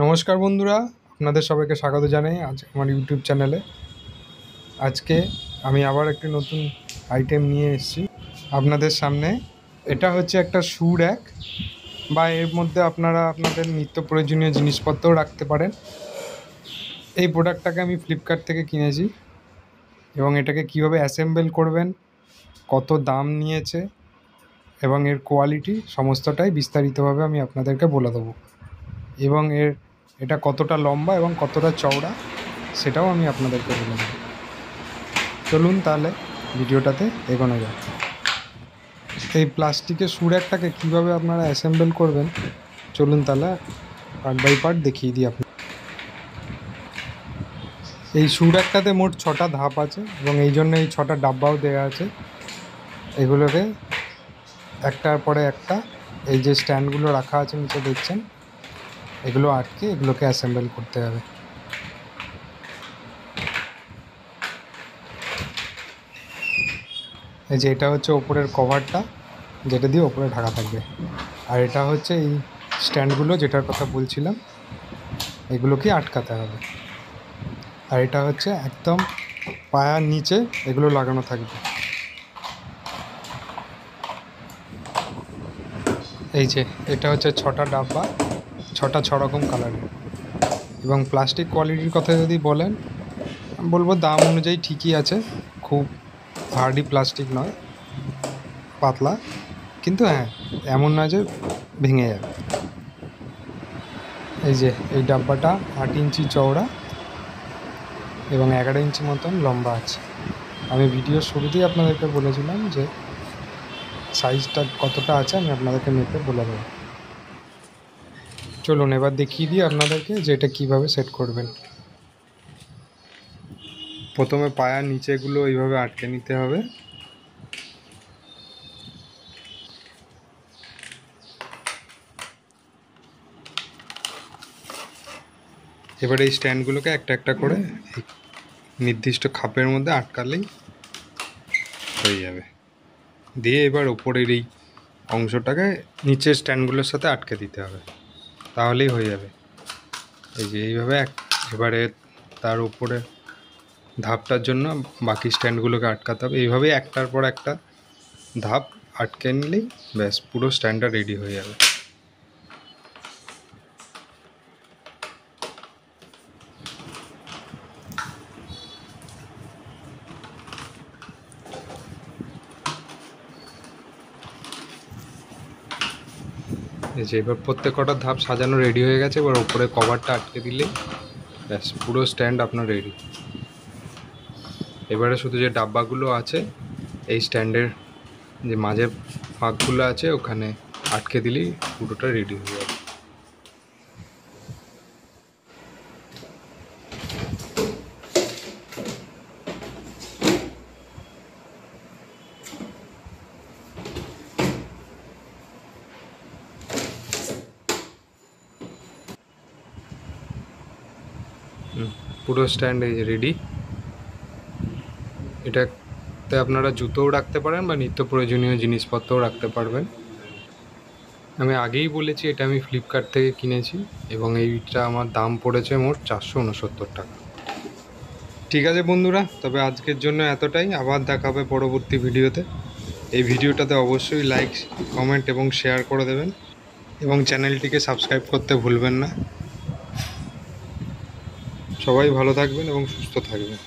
নমস্কার বন্ধুরা, আপনাদের সবাইকে স্বাগত জানাই আজ আমার ইউটিউব চ্যানেলে। আজকে আমি আবার একটি নতুন আইটেম নিয়ে এসেছি আপনাদের সামনে। এটা হচ্ছে একটা শু র্যাক, বা এর মধ্যে আপনারা আপনাদের নিত্য প্রয়োজনীয় জিনিসপত্রও রাখতে পারেন। এই প্রোডাক্টটাকে আমি ফ্লিপকার্ট থেকে কিনেছি এবং এটাকে কিভাবে অ্যাসেম্বল করবেন, কত দাম নিয়েছে এবং এর কোয়ালিটি সমস্তটাই বিস্তারিতভাবে আমি আপনাদেরকে বলে দেবো। এবং এটা কতটা লম্বা এবং কতটা চওড়া সেটাও আমি আপনাদেরকে বলে দেবো। চলুন তাহলে ভিডিওটাতে এগোনো যাক। এই প্লাস্টিকের শু র্যাকটাকে কীভাবে আপনারা অ্যাসেম্বল করবেন চলুন তাহলে পার্ট বাই পার্ট দেখিয়ে দিই আপনার। এই শু র্যাকটাতে মোট 6টা ধাপ আছে এবং এই জন্য এই 6টা ডাব্বাও দেওয়া আছে। এগুলোকে একটার পরে একটা এই যে স্ট্যান্ডগুলো রাখা আছে নিচে দেখছেন, এগুলো আটকে এগুলোকে অ্যাসেম্বল করতে হবে। এই যে এটা হচ্ছে ওপরের কভারটা, যেটা দিয়ে ওপরে ঢাকা থাকবে, আর এটা হচ্ছে এই স্ট্যান্ডগুলো যেটার কথা বলছিলাম, এগুলোকে আটকাতে হবে। আর এটা হচ্ছে একদম পায়ার নিচে এগুলো লাগানো থাকবে। এই যে এটা হচ্ছে 6টা ডাব্বা, 6টা 6 রকম কালারের। এবং প্লাস্টিক কোয়ালিটির কথা যদি বলেন, বলবো দাম অনুযায়ী ঠিকই আছে, খুব হার্ডি প্লাস্টিক নয়, পাতলা, কিন্তু হ্যাঁ এমন নয় যে ভেঙে যাবে। এই যে এই ডাব্বাটা 8 ইঞ্চি চওড়া এবং 11 ইঞ্চি মতন লম্বা আছে। আমি ভিডিওর শুরুতেই আপনাদেরকে বলেছিলাম যে সাইজটা কতটা আছে আমি আপনাদেরকে মেপে বলে দেবো। চলুন এবার দেখিয়ে দিই আপনাদেরকে যে এটা কীভাবে সেট করবেন। প্রথমে পায়ার নিচেগুলো এইভাবে আটকে নিতে হবে। এবার এই স্ট্যান্ডগুলোকে একটা একটা করে নির্দিষ্ট খাপের মধ্যে আটকালেই হয়ে যাবে। দিয়ে এবার ওপরের এই অংশটাকে নিচের স্ট্যান্ডগুলোর সাথে আটকে দিতে হবে, তাহলেই হয়ে যাবে। এই যে এইভাবে এবারে তার উপরে ধাপটার জন্য বাকি স্ট্যান্ডগুলোকে আটকাতে হবে। এইভাবেই একটার পর একটা ধাপ আটকে নিলেই ব্যাস পুরো স্ট্যান্ডটা রেডি হয়ে যাবে। এই যে এবার প্রত্যেক কটা ধাপ সাজানো রেডি হয়ে গেছে। এবার ওপরে কভারটা আটকে দিলেই ব্যাস পুরো স্ট্যান্ড আপনার রেডি। এবারে শুধু যে ডাব্বাগুলো আছে এই স্ট্যান্ডের যে মাঝের ফাঁকগুলো আছে ওখানে আটকে দিলেই পুরোটা রেডি হয়ে যাবে। পুরো স্ট্যান্ড এই রেডি। এটাতে আপনারা জুতোও রাখতে পারেন বা নিত্য প্রয়োজনীয় জিনিসপত্রও রাখতে পারবেন। আমি আগেই বলেছি এটা আমি ফ্লিপকার্ট থেকে কিনেছি এবং এইটা আমার দাম পড়েছে মোট 469 টাকা। ঠিক আছে বন্ধুরা, তবে আজকের জন্য এতটাই। আবার দেখা হবে পরবর্তী ভিডিওতে। এই ভিডিওটাতে অবশ্যই লাইক, কমেন্ট এবং শেয়ার করে দেবেন এবং চ্যানেলটিকে সাবস্ক্রাইব করতে ভুলবেন না। সবাই ভালো থাকবেন এবং সুস্থ থাকবেন।